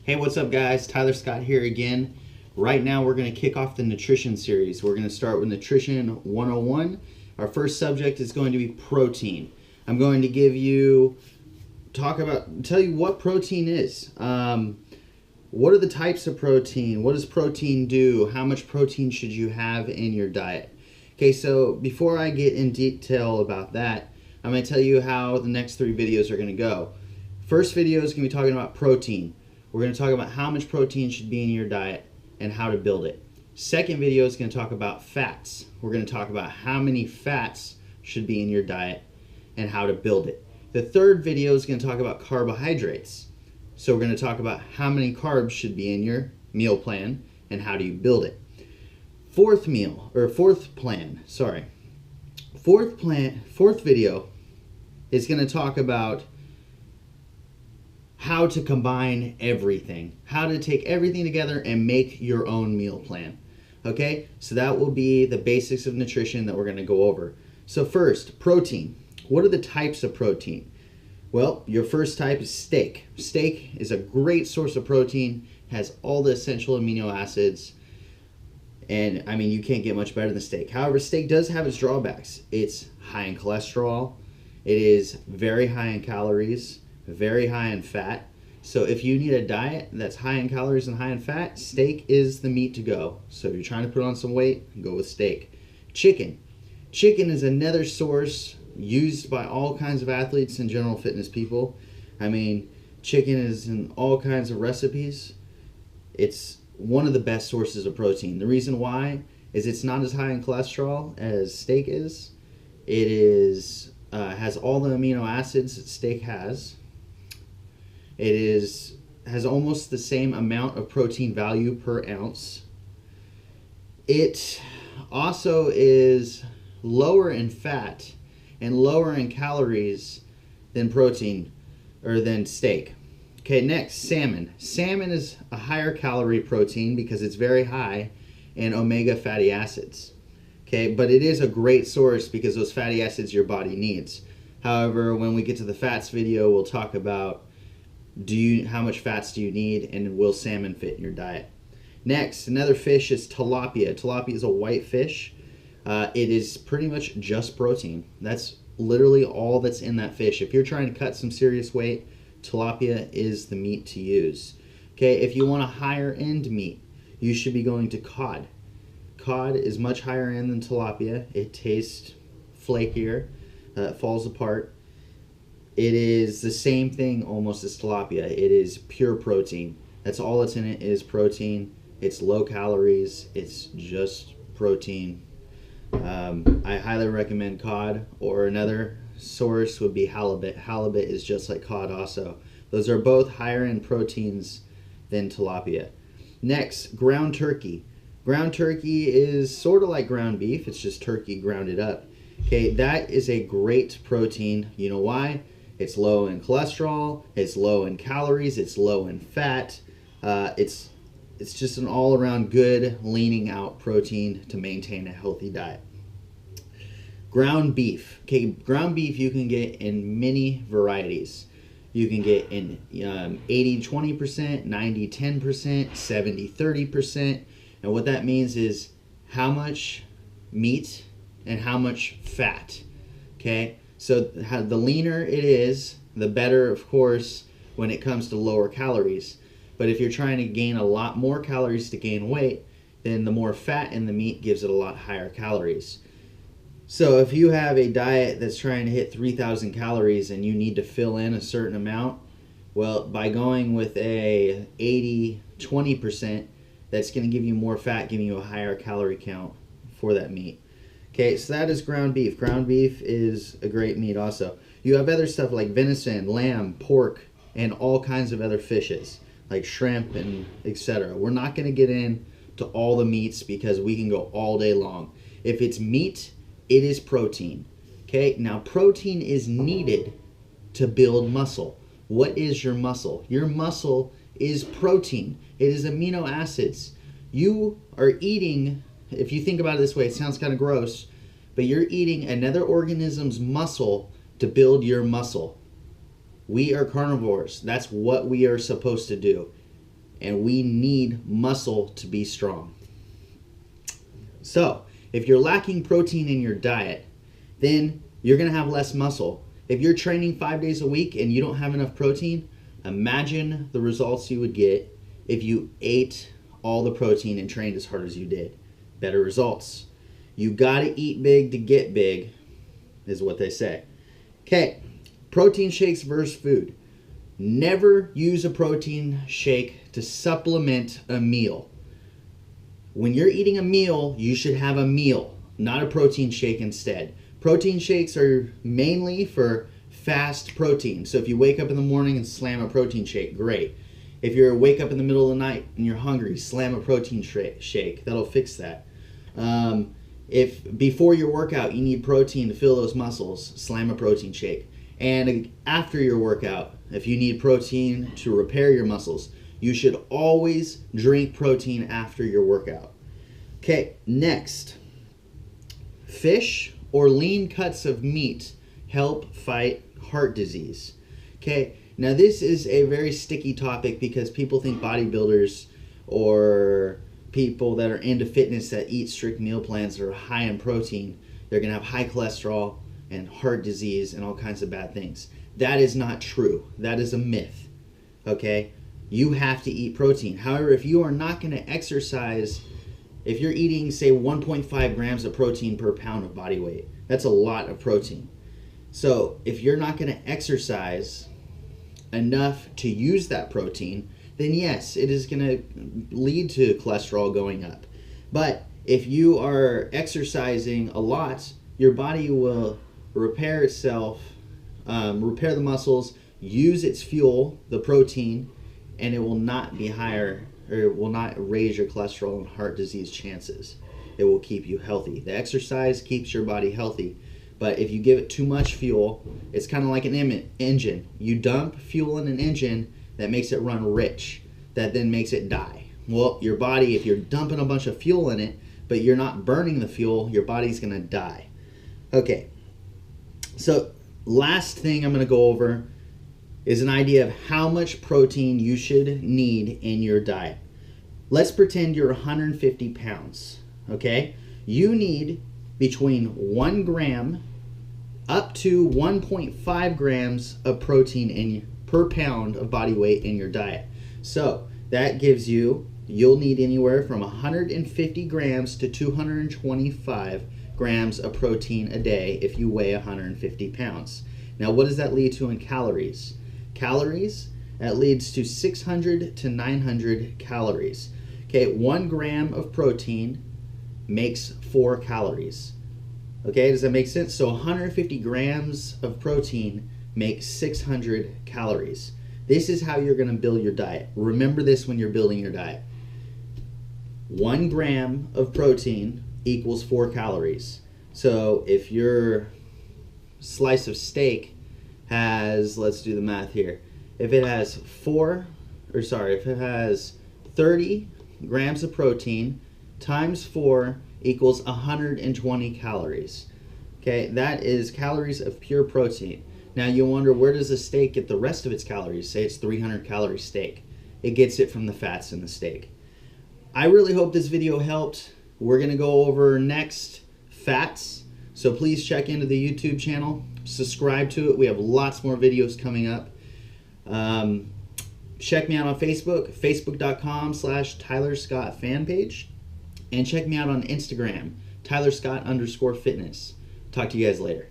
Hey, what's up guys? Tyler Scott here again. Right now we're going to kick off the nutrition series. We're going to start with Nutrition 101. Our first subject is going to be protein. I'm going to tell you what protein is. What are the types of protein? What does protein do? How much protein should you have in your diet? Okay, so before I get in detail about that, I'm going to tell you how the next three videos are going to go. First video is going to be talking about protein. We're going to talk about how much protein should be in your diet and how to build it. Second video is going to talk about fats. We're going to talk about how many fats should be in your diet and how to build it. The third video is going to talk about carbohydrates. So we're going to talk about how many carbs should be in your meal plan and how do you build it. Fourth video is going to talk about how to combine everything, how to take everything together and make your own meal plan. Okay, so that will be the basics of nutrition that we're going to go over. So first, protein. What are the types of protein? Well, your first type is steak. Steak is a great source of protein, has all the essential amino acids, and I mean, you can't get much better than steak. However, steak does have its drawbacks. It's high in cholesterol, it is very high in calories, very high in fat. So if you need a diet that's high in calories and high in fat, steak is the meat to go. So if you're trying to put on some weight, go with steak. Chicken. Chicken is another source used by all kinds of athletes and general fitness people. I mean, chicken is in all kinds of recipes. It's one of the best sources of protein. The reason why is it's not as high in cholesterol as steak is. It has all the amino acids that steak has. It has almost the same amount of protein value per ounce. It also is lower in fat and lower in calories than protein or than steak. Okay, next, salmon. Salmon is a higher calorie protein because it's very high in omega fatty acids. Okay, but it is a great source because those fatty acids your body needs. However, when we get to the fats video, we'll talk about how much fats do you need and will salmon fit in your diet. Next, another fish is tilapia. Tilapia is a white fish. It is pretty much just protein. That's literally all that's in that fish. If you're trying to cut some serious weight, tilapia is the meat to use. Okay, if you want a higher end meat, you should be going to cod. Cod is much higher end than tilapia. It tastes flakier, it falls apart. It is the same thing almost as tilapia. It is pure protein. That's all that's in it is protein. It's low calories. It's just protein. I highly recommend cod, or another source would be halibut. Halibut is just like cod also. Those are both higher in proteins than tilapia. Next, ground turkey. Ground turkey is sort of like ground beef. It's just turkey grounded up. Okay, that is a great protein. You know why? It's low in cholesterol, it's low in calories, it's low in fat. It's just an all-around good, leaning out protein to maintain a healthy diet. Ground beef. Okay, ground beef you can get in many varieties. You can get in 80-20%, 90-10%, 70-30%. And what that means is how much meat and how much fat. Okay? So the leaner it is, the better, of course, when it comes to lower calories. But if you're trying to gain a lot more calories to gain weight, then the more fat in the meat gives it a lot higher calories. So if you have a diet that's trying to hit 3,000 calories and you need to fill in a certain amount, well, by going with a 80-20%, that's going to give you more fat, giving you a higher calorie count for that meat. Okay, so that is ground beef. Ground beef is a great meat also. You have other stuff like venison, lamb, pork, and all kinds of other fishes, like shrimp and etc. We're not going to get into all the meats because we can go all day long. If it's meat, it is protein. Okay, now protein is needed to build muscle. What is your muscle? Your muscle is protein. It is amino acids. You are eating, if you think about it this way, it sounds kind of gross, but you're eating another organism's muscle to build your muscle. We are carnivores. That's what we are supposed to do. and we need muscle to be strong. So if you're lacking protein in your diet, then you're going to have less muscle. If you're training 5 days a week and you don't have enough protein, imagine the results you would get if you ate all the protein and trained as hard as you did. Better results. You got to eat big to get big, is what they say. Okay, protein shakes versus food. Never use a protein shake to supplement a meal. When you're eating a meal, you should have a meal, not a protein shake instead. Protein shakes are mainly for fast protein. So if you wake up in the morning and slam a protein shake, great. If you wake up in the middle of the night and you're hungry, slam a protein shake. That'll fix that. If before your workout you need protein to fill those muscles, slam a protein shake. And after your workout, if you need protein to repair your muscles, you should always drink protein after your workout. Okay, next. Fish or lean cuts of meat help fight heart disease. Okay, now this is a very sticky topic because people think bodybuilders or people that are into fitness that eat strict meal plans that are high in protein, they're going to have high cholesterol and heart disease and all kinds of bad things. That is not true. That is a myth. Okay? You have to eat protein. However, if you are not going to exercise, if you're eating, say, 1.5 grams of protein per pound of body weight, that's a lot of protein. So if you're not going to exercise enough to use that protein, then yes, it is going to lead to cholesterol going up. But if you are exercising a lot, your body will repair itself, repair the muscles, use its fuel, the protein, and it will not be higher, or it will not raise your cholesterol and heart disease chances. It will keep you healthy. The exercise keeps your body healthy. But if you give it too much fuel, it's kind of like an engine. You dump fuel in an engine, that makes it run rich. That then makes it die. Well, your body, if you're dumping a bunch of fuel in it, but you're not burning the fuel, your body's going to die. Okay. So last thing I'm going to go over is an idea of how much protein you should need in your diet. Let's pretend you're 150 pounds. Okay? You need between 1 gram up to 1.5 grams of protein per pound of body weight in your diet. So that gives you'll need anywhere from 150 grams to 225 grams of protein a day if you weigh 150 pounds. Now, what does that lead to in calories? That leads to 600 to 900 calories. Okay, 1 gram of protein makes 4 calories. Okay, does that make sense? So 150 grams of protein makes 600 calories. This is how you're going to build your diet. Remember this when you're building your diet. 1 gram of protein equals 4 calories. So if your slice of steak has, let's do the math here. If it has 30 grams of protein times 4 equals 120 calories. Okay, that is calories of pure protein. Now you wonder, where does a steak get the rest of its calories? Say it's 300 calorie steak. It gets it from the fats in the steak. I really hope this video helped. We're going to go over next fats. So please check into the YouTube channel. Subscribe to it. We have lots more videos coming up. Check me out on Facebook, facebook.com/Tyler Scott fan page. And check me out on Instagram, Tyler Scott _fitness. Talk to you guys later.